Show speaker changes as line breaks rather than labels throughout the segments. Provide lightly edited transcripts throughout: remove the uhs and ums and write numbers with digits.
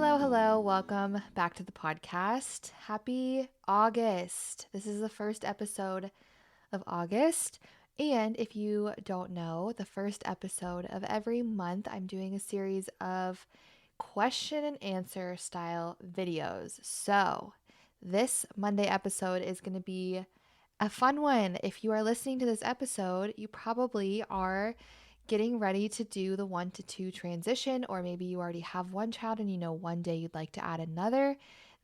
Hello, hello. Welcome back to the podcast. Happy August. This is the first episode of August. And if you don't know, the first episode of every month, I'm doing a series of question and answer style videos. So, this Monday episode is going to be a fun one. If you are listening to this episode, you probably are getting ready to do the 1 to 2 transition, or maybe you already have one child and you know one day you'd like to add another.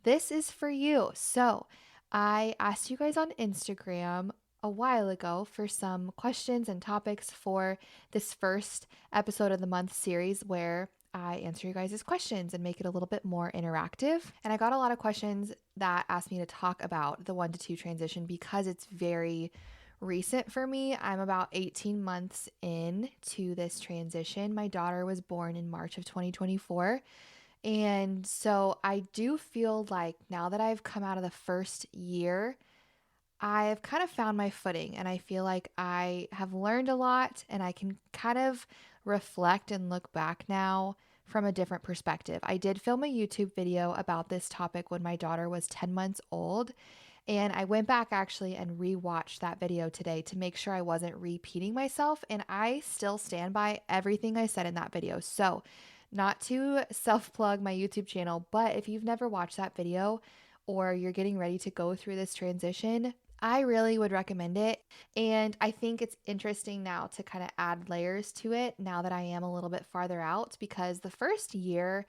This is for you. So, I asked you guys on Instagram a while ago for some questions and topics for this first episode of the month series where I answer you guys' questions and make it a little bit more interactive. And I got a lot of questions that asked me to talk about the 1 to 2 transition because it's very recent for me. I'm about 18 months in to this transition. My daughter was born in March of 2024. And so I do feel like now that I've come out of the first year, I've kind of found my footing and I feel like I have learned a lot and I can kind of reflect and look back now from a different perspective. I did film a YouTube video about this topic when my daughter was 10 months old, and I went back actually and rewatched that video today to make sure I wasn't repeating myself, and I still stand by everything I said in that video. So, not to self plug my YouTube channel, but if you've never watched that video or you're getting ready to go through this transition, I really would recommend it. And I think it's interesting now to kind of add layers to it now that I am a little bit farther out, because the first year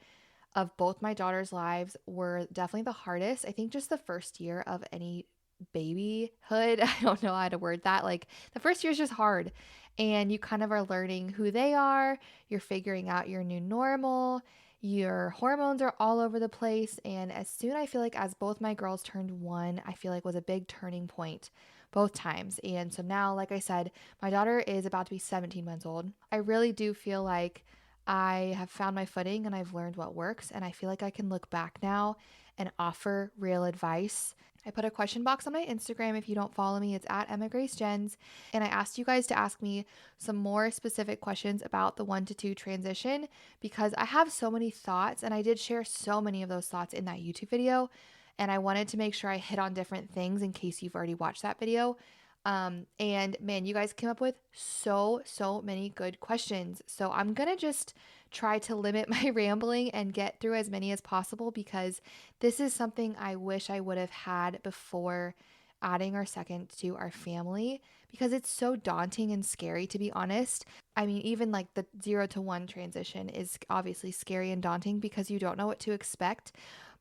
of both my daughters' lives were definitely the hardest. I think just the first year of any babyhood, I don't know how to word that. Like the first year is just hard, and you kind of are learning who they are. You're figuring out your new normal. Your hormones are all over the place. And as soon, I feel like, as both my girls turned one, I feel like was a big turning point both times. And so now, like I said, my daughter is about to be 17 months old. I really do feel like I have found my footing and I've learned what works. And I feel like I can look back now and offer real advice. I put a question box on my Instagram. If you don't follow me, it's at Emma Grace Jens. And I asked you guys to ask me some more specific questions about the 1 to 2 transition because I have so many thoughts and I did share so many of those thoughts in that YouTube video. And I wanted to make sure I hit on different things in case you've already watched that video. And man, you guys came up with so many good questions. So I'm gonna just try to limit my rambling and get through as many as possible because this is something I wish I would have had before adding our second to our family, because it's so daunting and scary, to be honest. I mean, even like the 0 to 1 transition is obviously scary and daunting because you don't know what to expect.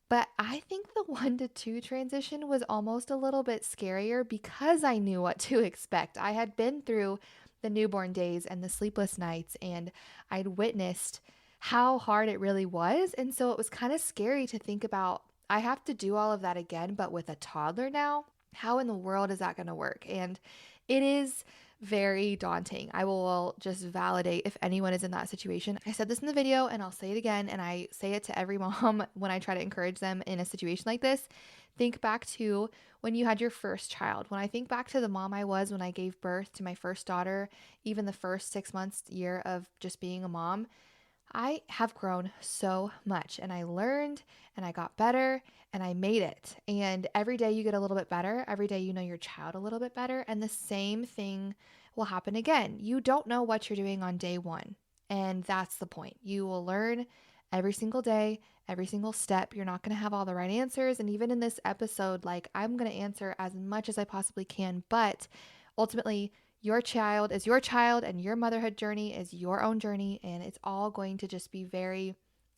But I think the 1 to 2 transition was almost a little bit scarier because I knew what to expect. I had been through the newborn days and the sleepless nights, and I'd witnessed how hard it really was. And so it was kind of scary to think about, I have to do all of that again, but with a toddler now. How in the world is that going to work? And it is very daunting. I will just validate if anyone is in that situation. I said this in the video and I'll say it again, and I say it to every mom when I try to encourage them in a situation like this. Think back to when you had your first child. When I think back to the mom I was when I gave birth to my first daughter, even the first 6 months, year of just being a mom, I have grown so much and I learned and I got better and I made it. And every day you get a little bit better. Every day you know your child a little bit better. And the same thing will happen again. You don't know what you're doing on day one. And that's the point. You will learn every single day, every single step. You're not going to have all the right answers. And even in this episode, like, I'm going to answer as much as I possibly can. But ultimately, your child is your child, and your motherhood journey is your own journey, and it's all going to just be very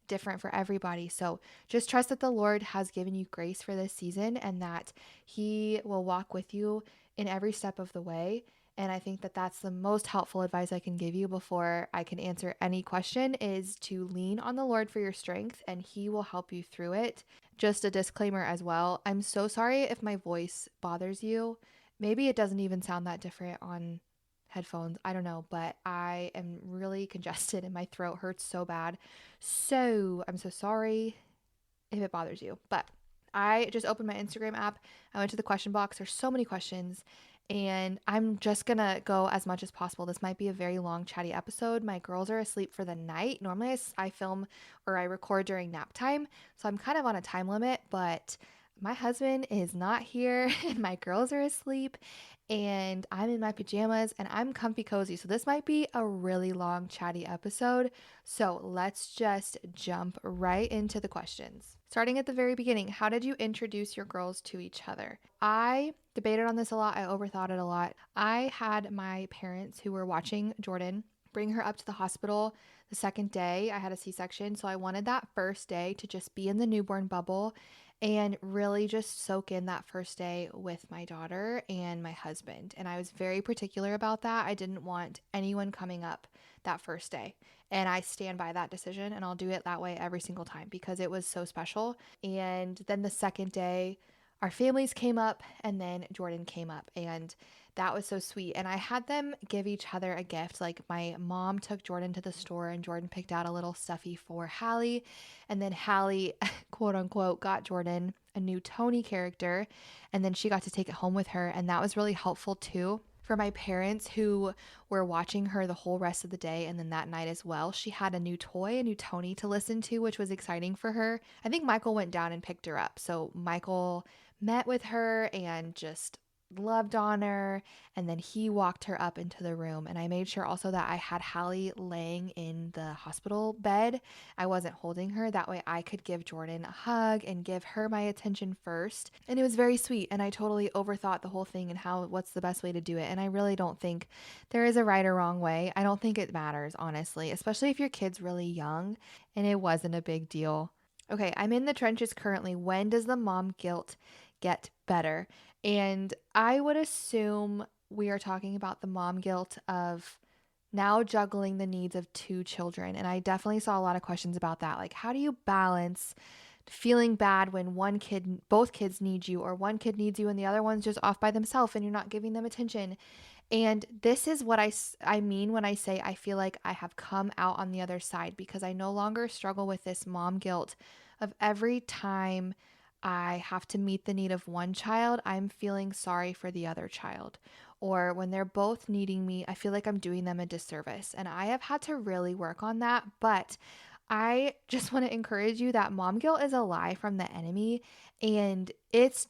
different for everybody. So just trust that the Lord has given you grace for this season and that He will walk with you in every step of the way. And I think that that's the most helpful advice I can give you before I can answer any question, is to lean on the Lord for your strength, and He will help you through it. Just a disclaimer as well, I'm so sorry if my voice bothers you. Maybe it doesn't even sound that different on headphones. I don't know, but I am really congested and my throat hurts so bad. So I'm so sorry if it bothers you. But I just opened my Instagram app. I went to the question box. There's so many questions. And I'm just gonna go as much as possible. This might be a very long, chatty episode. My girls are asleep for the night. Normally, I film or I record during nap time. So I'm kind of on a time limit, but my husband is not here and my girls are asleep and I'm in my pajamas and I'm comfy cozy. So this might be a really long, chatty episode. So let's just jump right into the questions. Starting at the very beginning, how did you introduce your girls to each other? I debated on this a lot. I overthought it a lot. I had my parents who were watching Jordan bring her up to the hospital the second day. I had a C-section, so I wanted that first day to just be in the newborn bubble and really just soak in that first day with my daughter and my husband. And I was very particular about that. I didn't want anyone coming up that first day. And I stand by that decision and I'll do it that way every single time because it was so special. And then the second day, our families came up and then Jordan came up and that was so sweet. And I had them give each other a gift. Like my mom took Jordan to the store and Jordan picked out a little stuffy for Hallie. And then Hallie, quote unquote, got Jordan a new Tony character. And then she got to take it home with her. And that was really helpful too. For my parents who were watching her the whole rest of the day and then that night as well, she had a new toy, a new Tony to listen to, which was exciting for her. I think Michael went down and picked her up. So Michael met with her and just loved on her, and then he walked her up into the room. And I made sure also that I had Hallie laying in the hospital bed. I wasn't holding her, that way I could give Jordan a hug and give her my attention first. And it was very sweet, and I totally overthought the whole thing and how what's the best way to do it. And I really don't think there is a right or wrong way. I don't think it matters, honestly, especially if your kid's really young and it wasn't a big deal. Okay, I'm in the trenches currently. When does the mom guilt get better? And I would assume we are talking about the mom guilt of now juggling the needs of two children. And I definitely saw a lot of questions about that. Like, how do you balance feeling bad when both kids need you, or one kid needs you and the other one's just off by themselves and you're not giving them attention? And this is what I mean when I say I feel like I have come out on the other side because I no longer struggle with this mom guilt of every time I have to meet the need of one child, I'm feeling sorry for the other child. Or when they're both needing me, I feel like I'm doing them a disservice. And I have had to really work on that. But I just want to encourage you that mom guilt is a lie from the enemy. And it's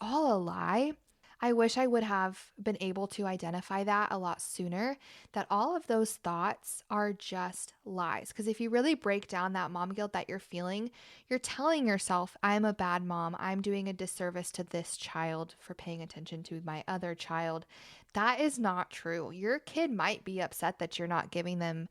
all a lie. I wish I would have been able to identify that a lot sooner, that all of those thoughts are just lies. Because if you really break down that mom guilt that you're feeling, you're telling yourself, I'm a bad mom. I'm doing a disservice to this child for paying attention to my other child. That is not true. Your kid might be upset that you're not giving them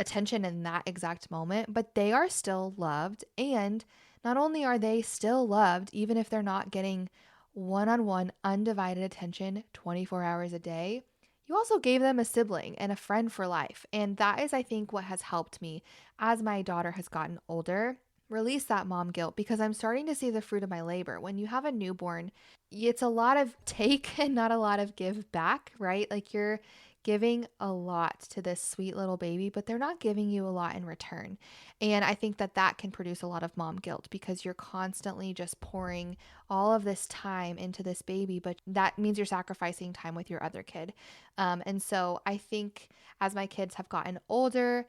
attention in that exact moment, but they are still loved. And not only are they still loved, even if they're not getting one on one, undivided attention 24 hours a day, you also gave them a sibling and a friend for life. And that is, I think, what has helped me as my daughter has gotten older. Release that mom guilt because I'm starting to see the fruit of my labor. When you have a newborn, it's a lot of take and not a lot of give back, right? Like you're giving a lot to this sweet little baby, but they're not giving you a lot in return. And I think that that can produce a lot of mom guilt because you're constantly just pouring all of this time into this baby, but that means you're sacrificing time with your other kid. And so I think as my kids have gotten older,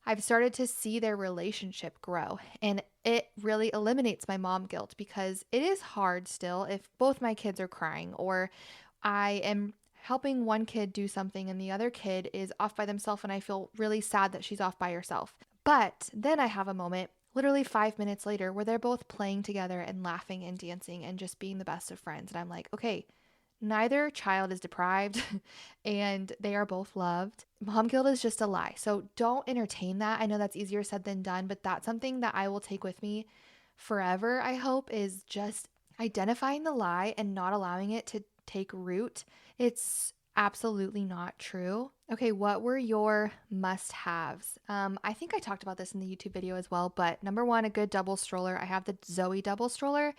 I've started to see their relationship grow, and it really eliminates my mom guilt because it is hard still if both my kids are crying or I am helping one kid do something and the other kid is off by themselves and I feel really sad that she's off by herself. But then I have a moment literally 5 minutes later where they're both playing together and laughing and dancing and just being the best of friends. And I'm like, okay, neither child is deprived and they are both loved. Mom guilt is just a lie. So don't entertain that. I know that's easier said than done, but that's something that I will take with me forever, I hope, is just identifying the lie and not allowing it to take root. It's absolutely not true. Okay, what were your must-haves? I think I talked about this in the YouTube video as well, but number one, a good double stroller. I have the Zoe double stroller,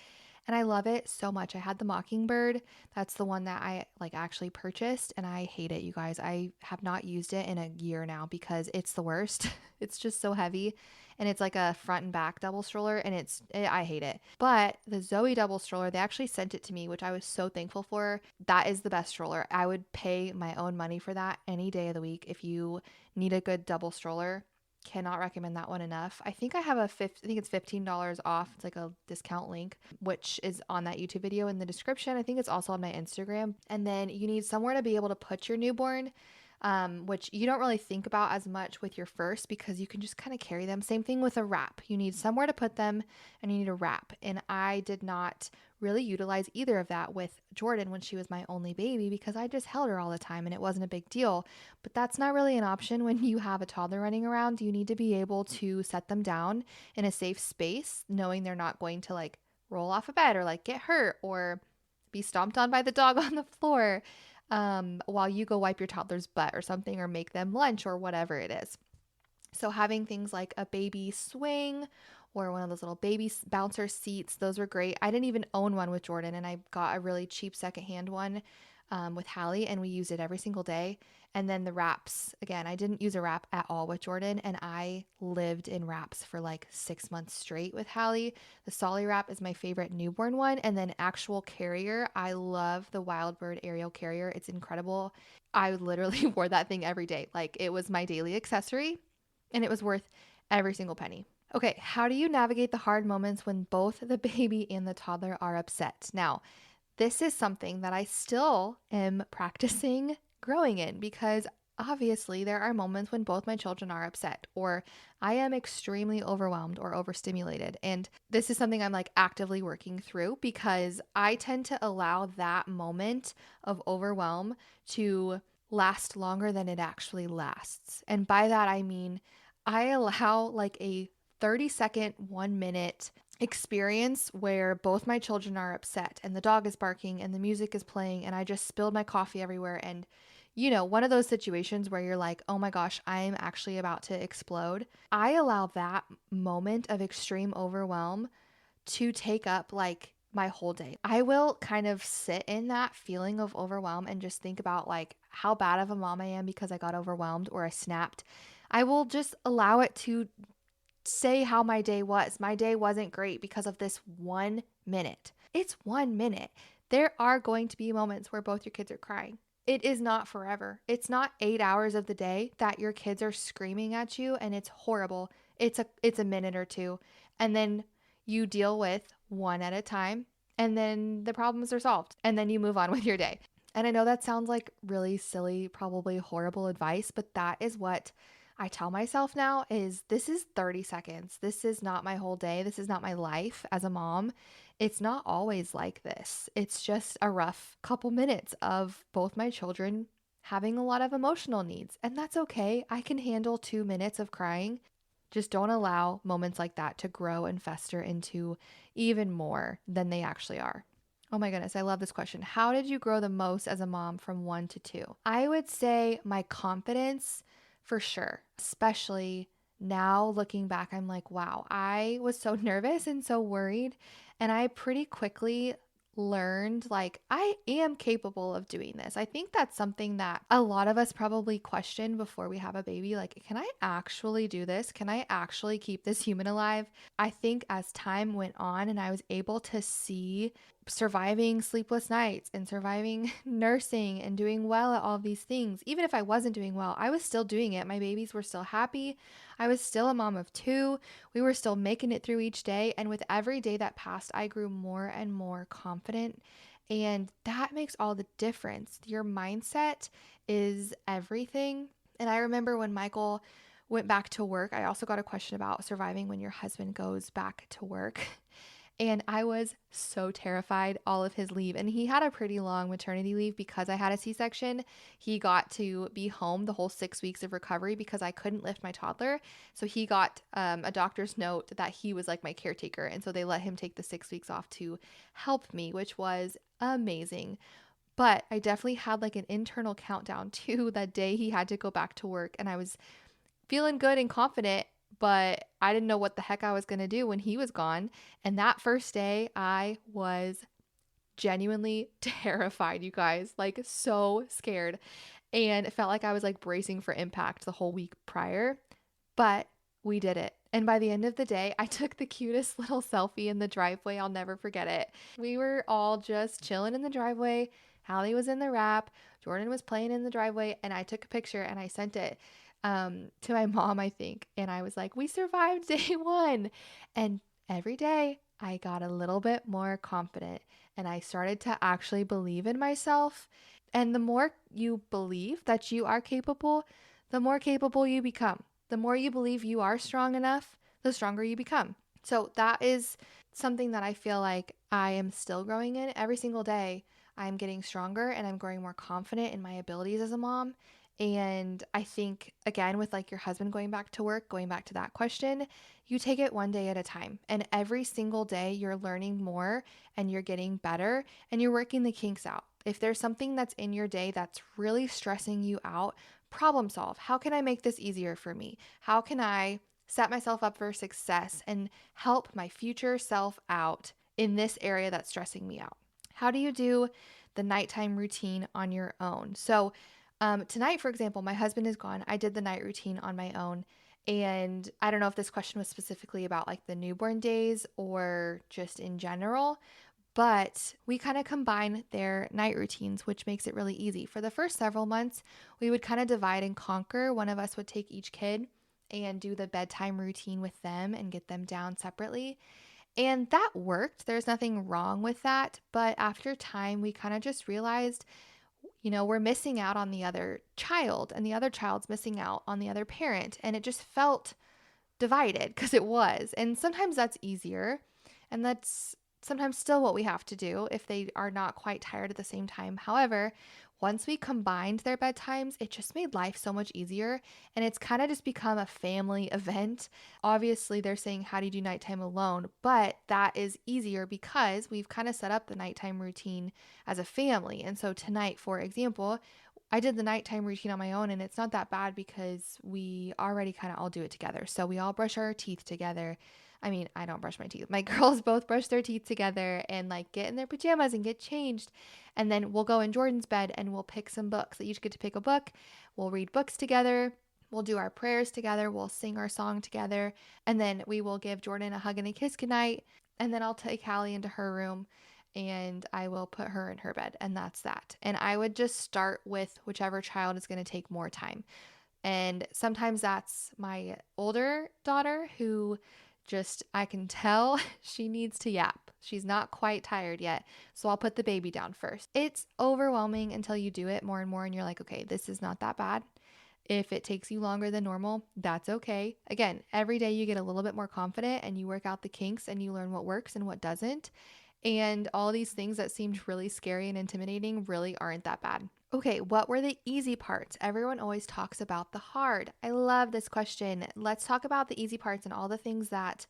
and I love it so much. I had the Mockingbird. That's the one that I like actually purchased, and I hate it, you guys. I have not used it in a year now because it's the worst. It's just so heavy, and it's like a front and back double stroller, and I hate it. But the Zoe double stroller, they actually sent it to me, which I was so thankful for. That is the best stroller. I would pay my own money for that any day of the week. If you need a good double stroller, cannot recommend that one enough. I think I have I think it's $15 off. It's like a discount link, which is on that YouTube video in the description. I think it's also on my Instagram. And then you need somewhere to be able to put your newborn, which you don't really think about as much with your first because you can just kind of carry them. Same thing with a wrap. You need somewhere to put them and you need a wrap. And I did not really utilize either of that with Jordan when she was my only baby because I just held her all the time and it wasn't a big deal. But that's not really an option when you have a toddler running around. You need to be able to set them down in a safe space, knowing they're not going to like roll off a bed or like get hurt or be stomped on by the dog on the floor while you go wipe your toddler's butt or something or make them lunch or whatever it is. So having things like a baby swing or one of those little baby bouncer seats, those were great. I didn't even own one with Jordan, and I got a really cheap secondhand one with Hallie, and we used it every single day. And then the wraps, again, I didn't use a wrap at all with Jordan, and I lived in wraps for like 6 months straight with Hallie. The Solly wrap is my favorite newborn one, and then actual carrier, I love the Wildbird Aerial Carrier. It's incredible. I literally wore that thing every day. Like it was my daily accessory, and it was worth every single penny. Okay, how do you navigate the hard moments when both the baby and the toddler are upset? Now, this is something that I still am practicing growing in because obviously there are moments when both my children are upset or I am extremely overwhelmed or overstimulated. And this is something I'm like actively working through because I tend to allow that moment of overwhelm to last longer than it actually lasts. And by that, I mean, I allow like a 30-second, 1 minute experience where both my children are upset and the dog is barking and the music is playing and I just spilled my coffee everywhere. And, you know, one of those situations where you're like, oh my gosh, I'm actually about to explode. I allow that moment of extreme overwhelm to take up like my whole day. I will kind of sit in that feeling of overwhelm and just think about like how bad of a mom I am because I got overwhelmed or I snapped. I will just allow it to say how my day was. My day wasn't great because of this 1 minute. It's 1 minute. There are going to be moments where both your kids are crying. It is not forever. It's not 8 hours of the day that your kids are screaming at you and it's horrible. It's a minute or two. And then you deal with one at a time and then the problems are solved and then you move on with your day. And I know that sounds like really silly, probably horrible advice, but that is what I tell myself now is this is 30 seconds. This is not my whole day. This is not my life as a mom. It's not always like this. It's just a rough couple minutes of both my children having a lot of emotional needs. And that's okay. I can handle 2 minutes of crying. Just don't allow moments like that to grow and fester into even more than they actually are. Oh my goodness, I love this question. How did you grow the most as a mom from 1 to 2? I would say my confidence for sure, especially now looking back, I'm like, wow, I was so nervous and so worried. And I pretty quickly learned like I am capable of doing this. I think that's something that a lot of us probably question before we have a baby. Like, can I actually do this? Can I actually keep this human alive? I think as time went on and I was able to see surviving sleepless nights and surviving nursing and doing well at all these things. Even if I wasn't doing well, I was still doing it. My babies were still happy. I was still a mom of 2. We were still making it through each day. And with every day that passed, I grew more and more confident. And that makes all the difference. Your mindset is everything. And I remember when Michael went back to work, I also got a question about surviving when your husband goes back to work. And I was so terrified all of his leave. And he had a pretty long maternity leave because I had a C-section. He got to be home the whole 6 weeks of recovery because I couldn't lift my toddler. So he got a doctor's note that he was like my caretaker. And so they let him take the 6 weeks off to help me, which was amazing. But I definitely had like an internal countdown to that day he had to go back to work. And I was feeling good and confident, but I didn't know what the heck I was going to do when he was gone. And that first day, I was genuinely terrified, you guys, like so scared. And it felt like I was like bracing for impact the whole week prior, but we did it. And by the end of the day, I took the cutest little selfie in the driveway. I'll never forget it. We were all just chilling in the driveway. Hallie was in the wrap. Jordan was playing in the driveway. And I took a picture and I sent it to my mom, I think. And I was like, we survived day one. And every day I got a little bit more confident and I started to actually believe in myself. And the more you believe that you are capable, the more capable you become. The more you believe you are strong enough, the stronger you become. So that is something that I feel like I am still growing in every single day. I'm getting stronger and I'm growing more confident in my abilities as a mom. And I think, again, with like your husband going back to work, going back to that question, you take it one day at a time. And every single day you're learning more and you're getting better and you're working the kinks out. If there's something that's in your day that's really stressing you out, problem solve. How can I make this easier for me? How can I set myself up for success and help my future self out in this area that's stressing me out? How do you do the nighttime routine on your own? So, tonight, for example, my husband is gone. I did the night routine on my own. And I don't know if this question was specifically about like the newborn days or just in general, but we kind of combine their night routines, which makes it really easy. For the first several months, we would kind of divide and conquer. One of us would take each kid and do the bedtime routine with them and get them down separately. And that worked. There's nothing wrong with that. But after time, we kind of just realized, we're missing out on the other child, and the other child's missing out on the other parent. And it just felt divided because it was. And sometimes that's easier. And that's sometimes still what we have to do if they are not quite tired at the same time. However, once we combined their bedtimes, it just made life so much easier. And it's kind of just become a family event. Obviously, they're saying, how do you do nighttime alone? But that is easier because we've kind of set up the nighttime routine as a family. And so tonight, for example, I did the nighttime routine on my own, and it's not that bad because we already kind of all do it together. So we all brush our teeth together. I mean, I don't brush my teeth. My girls both brush their teeth together and like get in their pajamas and get changed. And then we'll go in Jordan's bed and we'll pick some books. They each get to pick a book. We'll read books together. We'll do our prayers together. We'll sing our song together. And then we will give Jordan a hug and a kiss goodnight. And then I'll take Hallie into her room and I will put her in her bed. And that's that. And I would just start with whichever child is going to take more time. And sometimes that's my older daughter who just, I can tell she needs to yap. She's not quite tired yet. So I'll put the baby down first. It's overwhelming until you do it more and more and you're like, okay, this is not that bad. If it takes you longer than normal, that's okay. Again, every day you get a little bit more confident and you work out the kinks and you learn what works and what doesn't. And all these things that seemed really scary and intimidating really aren't that bad. Okay, what were the easy parts? Everyone always talks about the hard. I love this question. Let's talk about the easy parts and all the things that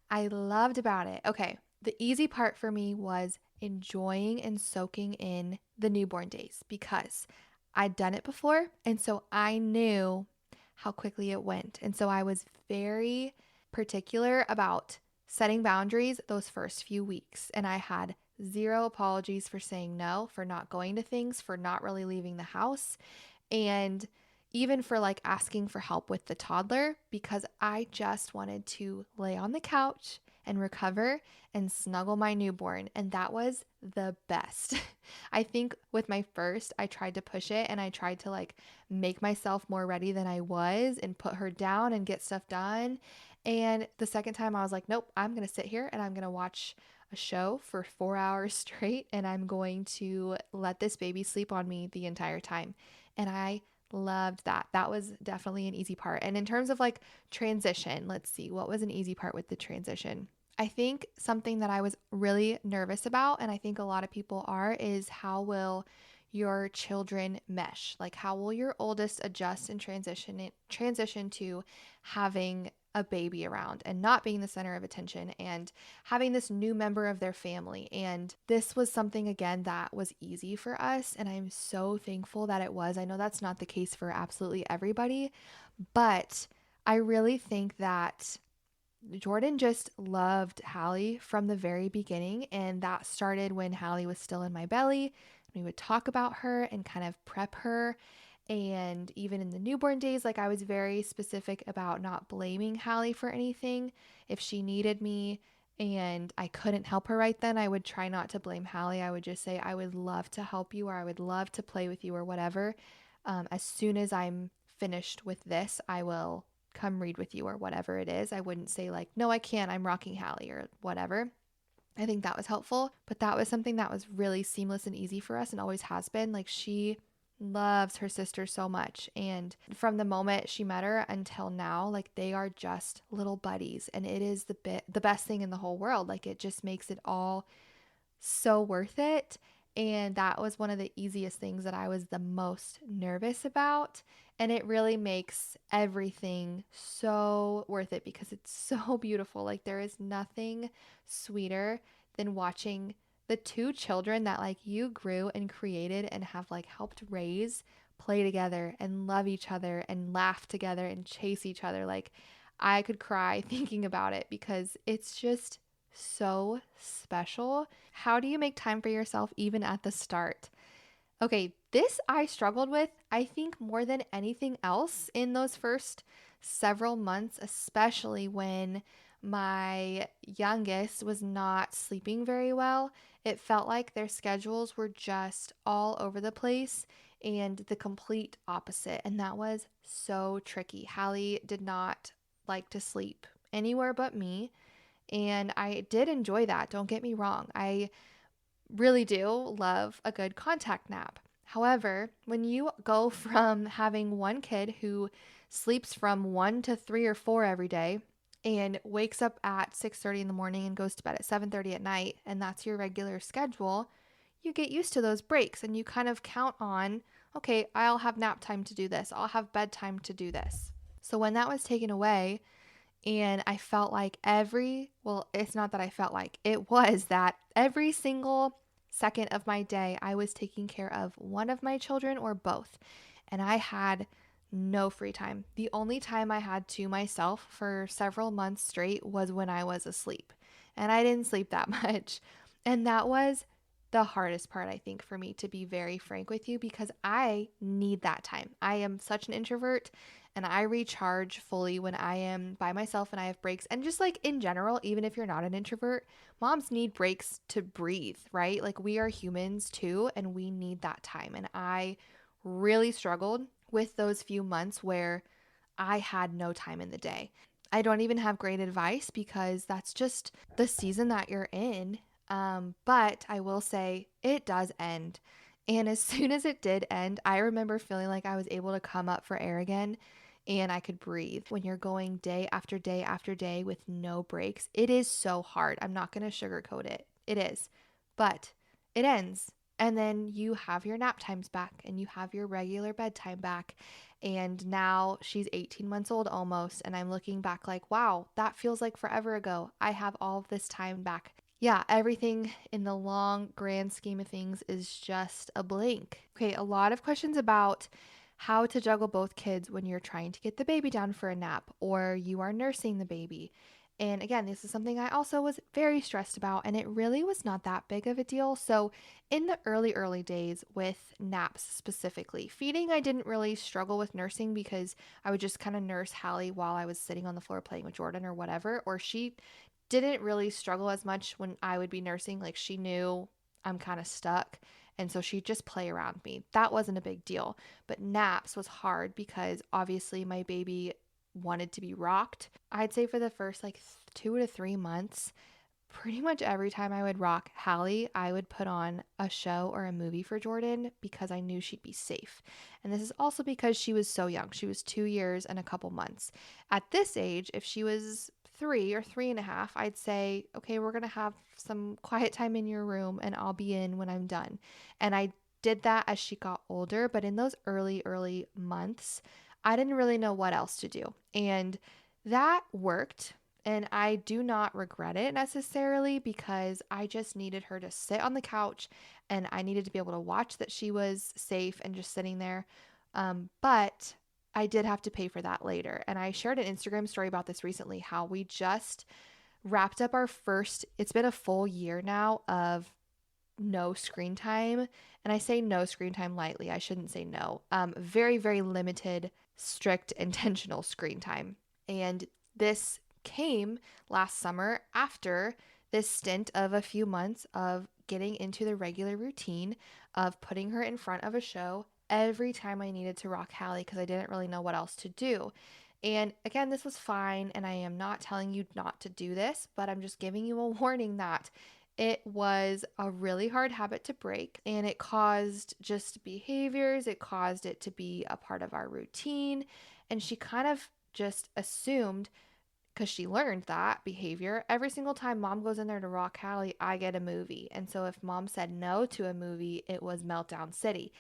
I loved about it. Okay, the easy part for me was enjoying and soaking in the newborn days because I'd done it before. And so I knew how quickly it went. And so I was very particular about setting boundaries those first few weeks. And I had zero apologies for saying no, for not going to things, for not really leaving the house, and even for like asking for help with the toddler because I just wanted to lay on the couch and recover and snuggle my newborn. And that was the best. I think with my first, I tried to push it and I tried to like make myself more ready than I was and put her down and get stuff done. And the second time I was like, nope, I'm going to sit here and I'm going to watch a show for 4 hours straight and I'm going to let this baby sleep on me the entire time. And I loved that. That was definitely an easy part. And in terms of like transition, let's see, what was an easy part with the transition? I think something that I was really nervous about, and I think a lot of people are, is how will your children mesh? Like how will your oldest adjust and transition to having a baby around and not being the center of attention and having this new member of their family. And this was something, again, that was easy for us. And I'm so thankful that it was. I know that's not the case for absolutely everybody, but I really think that Jordan just loved Hallie from the very beginning, and that started when Hallie was still in my belly. We would talk about her and kind of prep her. And even in the newborn days, like I was very specific about not blaming Hallie for anything. If she needed me and I couldn't help her right then, I would try not to blame Hallie. I would just say, I would love to help you, or I would love to play with you, or whatever. As soon as I'm finished with this, I will come read with you, or whatever it is. I wouldn't say, like, no, I can't, I'm rocking Hallie, or whatever. I think that was helpful, but that was something that was really seamless and easy for us and always has been. Like, she loves her sister so much. And from the moment she met her until now, like, they are just little buddies. And it is the best thing in the whole world. Like, it just makes it all so worth it. And that was one of the easiest things that I was the most nervous about. And it really makes everything so worth it because it's so beautiful. Like, there is nothing sweeter than watching the two children that, like, you grew and created and have, like, helped raise play together and love each other and laugh together and chase each other. Like, I could cry thinking about it because it's just so special. How do you make time for yourself even at the start? Okay, this I struggled with, I think, more than anything else in those first several months, especially when my youngest was not sleeping very well. It felt like their schedules were just all over the place and the complete opposite. And that was so tricky. Hallie did not like to sleep anywhere but me. And I did enjoy that. Don't get me wrong. I really do love a good contact nap. However, when you go from having one kid who sleeps from 1 to 3 or 4 every day and wakes up at 6:30 in the morning and goes to bed at 7:30 at night, and that's your regular schedule, you get used to those breaks and you kind of count on, okay, I'll have nap time to do this. I'll have bedtime to do this. So when that was taken away, and I felt like it's not that I felt like, it was that every single second of my day, I was taking care of one of my children or both. And I had no free time. The only time I had to myself for several months straight was when I was asleep. And I didn't sleep that much. And that was the hardest part, I think, for me, to be very frank with you, because I need that time. I am such an introvert and I recharge fully when I am by myself and I have breaks. And just like in general, even if you're not an introvert, moms need breaks to breathe, right? Like, we are humans too, and we need that time. And I really struggled with those few months where I had no time in the day. I don't even have great advice because that's just the season that you're in. But I will say it does end. And as soon as it did end, I remember feeling like I was able to come up for air again and I could breathe. When you're going day after day after day with no breaks, it is so hard. I'm not going to sugarcoat it. It is. But it ends. And then you have your nap times back and you have your regular bedtime back. And now she's 18 months old almost. And I'm looking back like, wow, that feels like forever ago. I have all of this time back. Yeah, everything in the long grand scheme of things is just a blink. Okay, a lot of questions about how to juggle both kids when you're trying to get the baby down for a nap or you are nursing the baby. And again, this is something I also was very stressed about, and it really was not that big of a deal. So, in the early days with naps specifically, feeding, I didn't really struggle with nursing because I would just kind of nurse Hallie while I was sitting on the floor playing with Jordan or whatever, or she didn't really struggle as much when I would be nursing. Like, she knew I'm kind of stuck. And so she'd just play around me. That wasn't a big deal. But naps was hard because obviously my baby wanted to be rocked. I'd say for the first like 2 to 3 months, pretty much every time I would rock Hallie, I would put on a show or a movie for Jordan because I knew she'd be safe. And this is also because she was so young. She was 2 years and a couple months. At this age, if she was 3 or 3.5, I'd say, okay, we're going to have some quiet time in your room and I'll be in when I'm done. And I did that as she got older. But in those early months, I didn't really know what else to do. And that worked. And I do not regret it necessarily because I just needed her to sit on the couch and I needed to be able to watch that she was safe and just sitting there. But I did have to pay for that later. And I shared an Instagram story about this recently, how we just wrapped up our first, it's been a full year now of no screen time. And I say no screen time lightly. I shouldn't say no. Very, very limited, strict, intentional screen time. And this came last summer after this stint of a few months of getting into the regular routine of putting her in front of a show every time I needed to rock Hallie because I didn't really know what else to do. And again, this was fine, and I am not telling you not to do this, but I'm just giving you a warning that it was a really hard habit to break, and it caused just behaviors. It caused it to be a part of our routine. And she kind of just assumed, because she learned that behavior, every single time mom goes in there to rock Hallie, I get a movie. And so if mom said no to a movie, it was Meltdown City.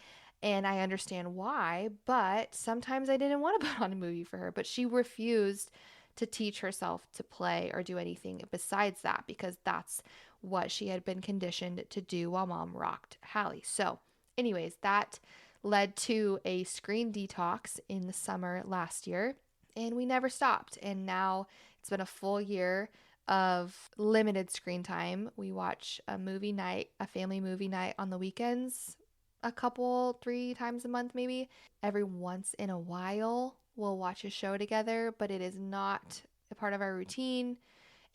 And I understand why, but sometimes I didn't want to put on a movie for her. But she refused to teach herself to play or do anything besides that because that's what she had been conditioned to do while mom rocked Hallie. So, anyways, that led to a screen detox in the summer last year, and we never stopped. And now it's been a full year of limited screen time. We watch a movie night, a family movie night on the weekends, a couple, 3 times a month maybe. Every once in a while, we'll watch a show together, but it is not a part of our routine.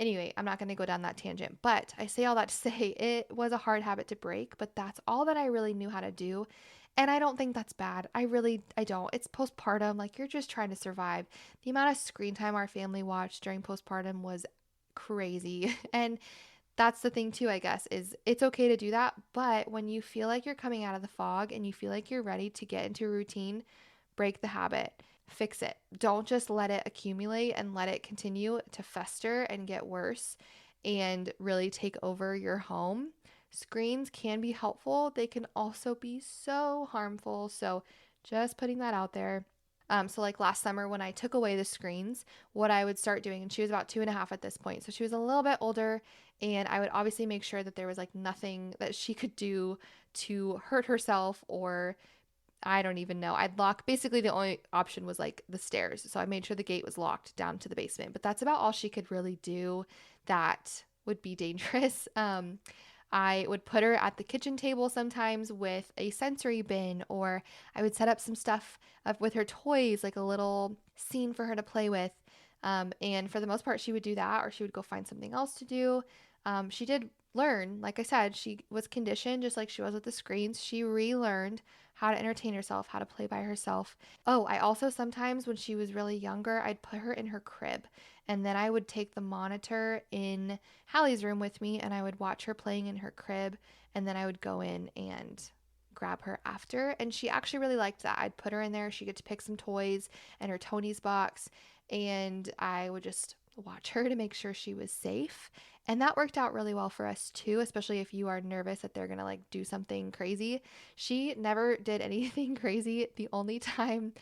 Anyway, I'm not going to go down that tangent, but I say all that to say it was a hard habit to break, but that's all that I really knew how to do. And I don't think that's bad. I don't. It's postpartum. Like, you're just trying to survive. The amount of screen time our family watched during postpartum was crazy. And that's the thing too, I guess, is it's okay to do that. But when you feel like you're coming out of the fog and you feel like you're ready to get into a routine, break the habit, fix it. Don't just let it accumulate and let it continue to fester and get worse and really take over your home. Screens can be helpful, they can also be so harmful. So, just putting that out there. So like last summer when I took away the screens, what I would start doing, and she was about 2.5 at this point, so she was a little bit older, and I would obviously make sure that there was like nothing that she could do to hurt herself, or I don't even know. I'd lock, basically the only option was like the stairs. So I made sure the gate was locked down to the basement. But that's about all she could really do that would be dangerous. I would put her at the kitchen table sometimes with a sensory bin, or I would set up some stuff with her toys, like a little scene for her to play with. And for the most part, she would do that, or she would go find something else to do. She did learn, like I said, she was conditioned just like she was with the screens. She relearned how to entertain herself, how to play by herself. Oh, I also sometimes, when she was really younger, I'd put her in her crib, and then I would take the monitor in Hallie's room with me and I would watch her playing in her crib, and then I would go in and grab her after. And she actually really liked that. I'd put her in there, she'd get to pick some toys and her Tony's box, and I would just watch her to make sure she was safe. And that worked out really well for us too, especially if you are nervous that they're gonna like do something crazy. She never did anything crazy. The only time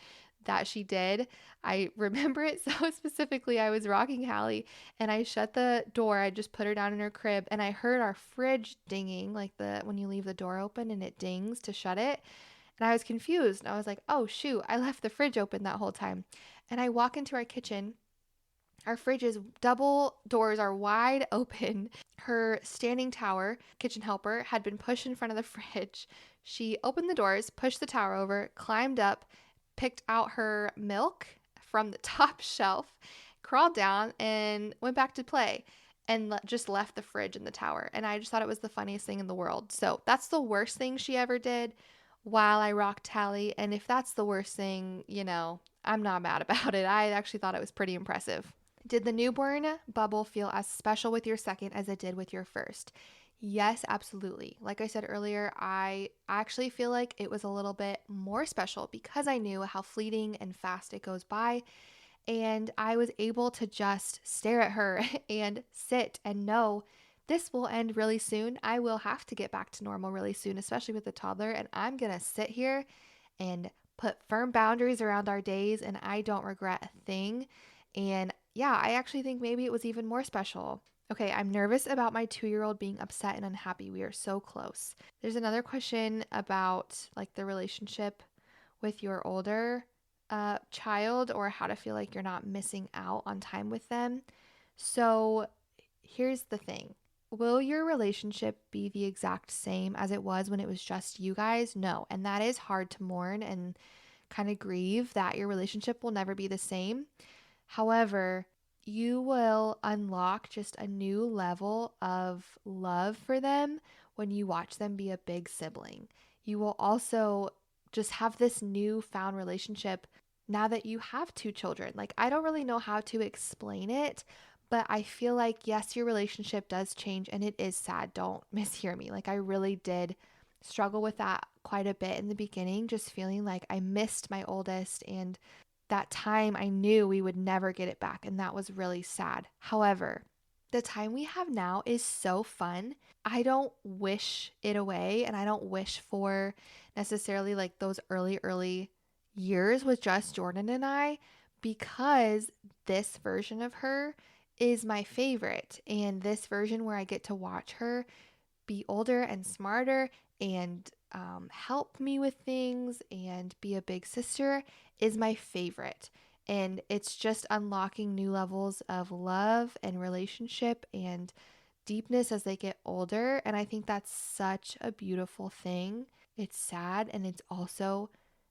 that she did, I remember it so specifically. I was rocking Hallie and I shut the door. I just put her down in her crib and I heard our fridge dinging, like the when you leave the door open and it dings to shut it. And I was confused. I was like, oh shoot, I left the fridge open that whole time. And I walk into our kitchen. Our fridge is double doors are wide open. Her standing tower, kitchen helper, had been pushed in front of the fridge. She opened the doors, pushed the tower over, climbed up, picked out her milk from the top shelf, crawled down, and went back to play and just left the fridge in the tower. And I just thought it was the funniest thing in the world. So that's the worst thing she ever did while I rocked Hallie. And if that's the worst thing, I'm not mad about it. I actually thought it was pretty impressive. Did the newborn bubble feel as special with your second as it did with your first? Yes, absolutely. Like I said earlier, I actually feel like it was a little bit more special because I knew how fleeting and fast it goes by. And I was able to just stare at her and sit and know this will end really soon. I will have to get back to normal really soon, especially with the toddler. And I'm going to sit here and put firm boundaries around our days, and I don't regret a thing. And yeah, I actually think maybe it was even more special. Okay, I'm nervous about my 2-year-old being upset and unhappy. We are so close. There's another question about like the relationship with your older a child or how to feel like you're not missing out on time with them. So here's the thing. Will your relationship be the exact same as it was when it was just you guys? No. And that is hard to mourn and kind of grieve that your relationship will never be the same. However, you will unlock just a new level of love for them when you watch them be a big sibling. You will also just have this newfound relationship now that you have two children. Like, I don't really know how to explain it, but I feel like, yes, your relationship does change and it is sad. Don't mishear me. Like, I really did struggle with that quite a bit in the beginning, just feeling like I missed my oldest and that time I knew we would never get it back, and that was really sad. However, the time we have now is so fun. I don't wish it away, and I don't wish for necessarily like those early years with just Jordan and I, because this version of her is my favorite. And this version where I get to watch her be older and smarter and help me with things and be a big sister is my favorite. And it's just unlocking new levels of love and relationship and deepness as they get older. And I think that's such a beautiful thing. It's sad and it's also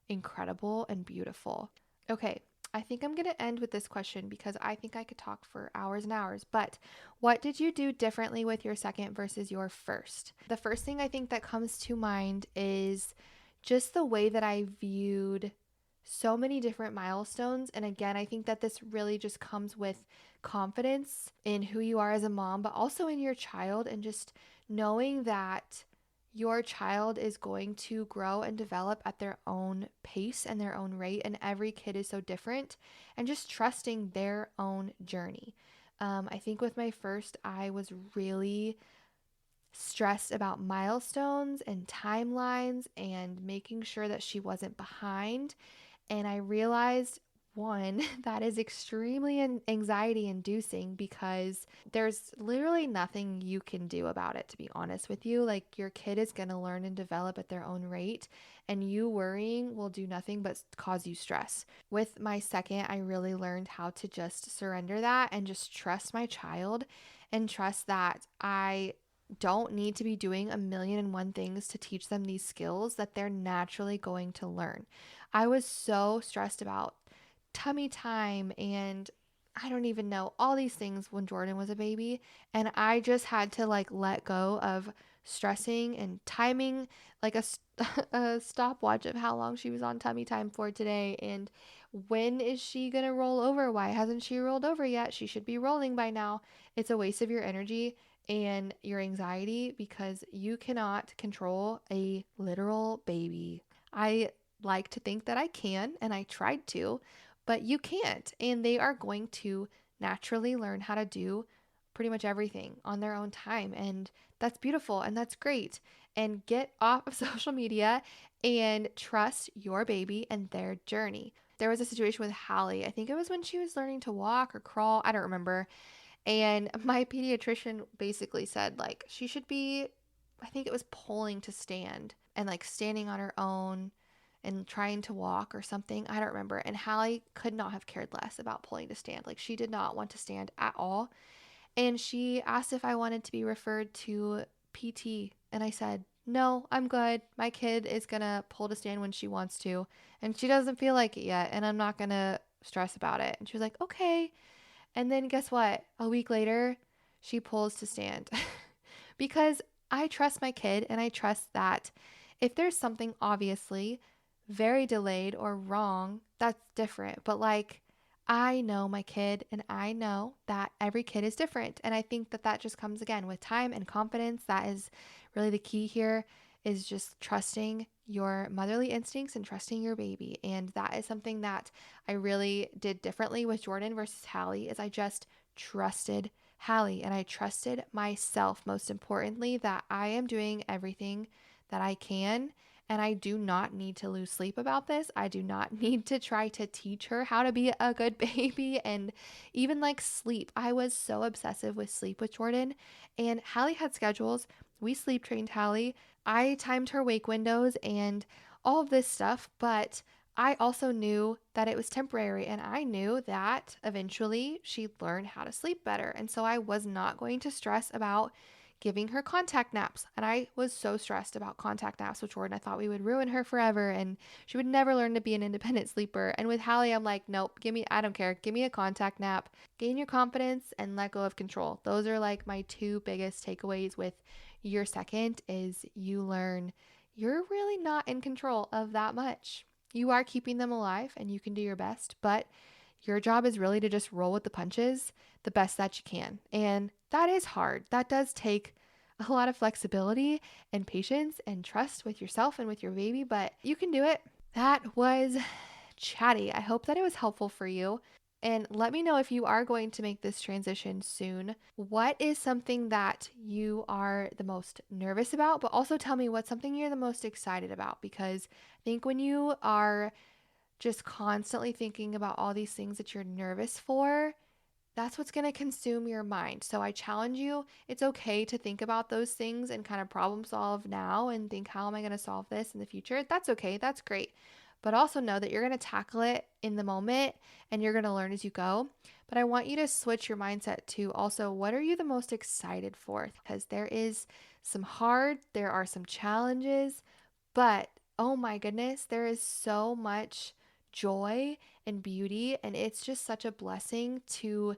incredible and beautiful. Okay, I think I'm going to end with this question because I think I could talk for hours and hours. But what did you do differently with your second versus your first? The first thing I think that comes to mind is just the way that I viewed so many different milestones. And again, I think that this really just comes with confidence in who you are as a mom, but also in your child, and just knowing that your child is going to grow and develop at their own pace and their own rate, and every kid is so different, and just trusting their own journey. I think with my first, I was really stressed about milestones and timelines and making sure that she wasn't behind. And I realized, one, that is extremely anxiety inducing because there's literally nothing you can do about it, to be honest with you. Like, your kid is going to learn and develop at their own rate, and you worrying will do nothing but cause you stress. With my second, I really learned how to just surrender that and just trust my child and trust that I don't need to be doing a million and one things to teach them these skills that they're naturally going to learn. I was so stressed about tummy time and I don't even know all these things when Jordan was a baby. And I just had to like let go of stressing and timing like a stopwatch of how long she was on tummy time for today. And when is she going to roll over? Why hasn't she rolled over yet? She should be rolling by now. It's a waste of your energy and your anxiety because you cannot control a literal baby. I like to think that I can, and I tried to, but you can't. And they are going to naturally learn how to do pretty much everything on their own time. And that's beautiful and that's great. And get off of social media and trust your baby and their journey. There was a situation with Hallie. I think it was when she was learning to walk or crawl. I don't remember. And my pediatrician basically said, like, she should be, I think it was pulling to stand and like standing on her own and trying to walk or something. I don't remember. And Hallie could not have cared less about pulling to stand. Like, she did not want to stand at all. And she asked if I wanted to be referred to PT. And I said, no, I'm good. My kid is going to pull to stand when she wants to. And she doesn't feel like it yet. And I'm not going to stress about it. And she was like, okay. And then guess what? A week later, she pulls to stand because I trust my kid and I trust that if there's something obviously very delayed or wrong, that's different. But like, I know my kid and I know that every kid is different. And I think that that just comes again with time and confidence. That is really the key here, is just trusting your motherly instincts and trusting your baby. And that is something that I really did differently with Jordan versus Hallie, is I just trusted Hallie and I trusted myself, most importantly, that I am doing everything that I can. And I do not need to lose sleep about this. I do not need to try to teach her how to be a good baby. And even like sleep, I was so obsessive with sleep with Jordan. And Hallie had schedules. We sleep trained Hallie. I timed her wake windows and all of this stuff, but I also knew that it was temporary, and I knew that eventually she'd learn how to sleep better. And so I was not going to stress about giving her contact naps. And I was so stressed about contact naps with Jordan. I thought we would ruin her forever and she would never learn to be an independent sleeper. And with Hallie, I'm like, nope, I don't care. Give me a contact nap, gain your confidence, and let go of control. Those are like my two biggest takeaways with your second is you learn you're really not in control of that much. You are keeping them alive and you can do your best, but your job is really to just roll with the punches the best that you can. And that is hard. That does take a lot of flexibility and patience and trust with yourself and with your baby, but you can do it. That was chatty. I hope that it was helpful for you. And let me know if you are going to make this transition soon. What is something that you are the most nervous about? But also tell me what's something you're the most excited about. Because I think when you are just constantly thinking about all these things that you're nervous for, that's what's going to consume your mind. So I challenge you, it's okay to think about those things and kind of problem solve now and think, how am I going to solve this in the future? That's okay. That's great. But also know that you're going to tackle it in the moment and you're going to learn as you go. But I want you to switch your mindset to also, what are you the most excited for? Because there are some challenges, but oh my goodness, there is so much joy and beauty. And it's just such a blessing to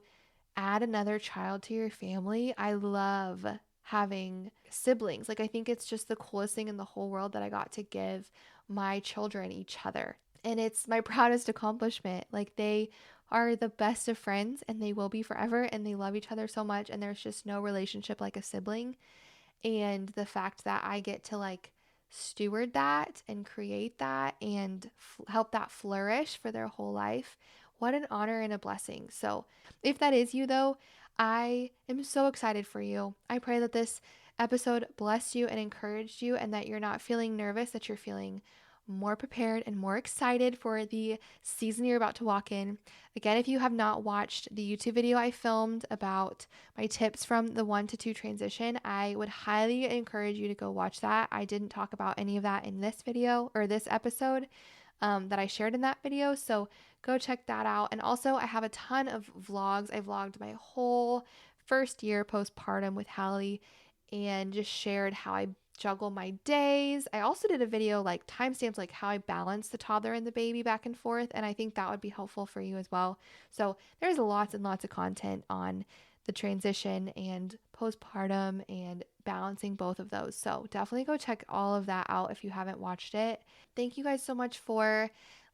add another child to your family. I love having siblings. Like, I think it's just the coolest thing in the whole world that I got to give my children each other. And it's my proudest accomplishment. Like, they are the best of friends and they will be forever and they love each other so much. And there's just no relationship like a sibling. And the fact that I get to like steward that and create that and help that flourish for their whole life, what an honor and a blessing. So, if that is you though, I am so excited for you. I pray that this episode blessed you and encouraged you, and that you're not feeling nervous, that you're feeling more prepared and more excited for the season you're about to walk in. Again, if you have not watched the YouTube video I filmed about my tips from the 1 to 2 transition, I would highly encourage you to go watch that. I didn't talk about any of that in this video or this episode that I shared in that video. So go check that out. And also, I have a ton of vlogs. I vlogged my whole first year postpartum with Hallie and just shared how I juggle my days. I also did a video like timestamps, like how I balance the toddler and the baby back and forth. And I think that would be helpful for you as well. So there's lots and lots of content on the transition and postpartum and balancing both of those. So definitely go check all of that out if you haven't watched it. Thank you guys so much for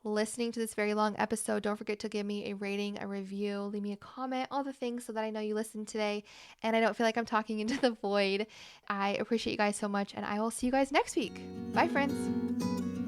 listening to this very long episode. Don't forget to give me a rating, a review, leave me a comment, all the things so that I know you listened today and I don't feel like I'm talking into the void. I appreciate you guys so much and I will see you guys next week. Bye, friends.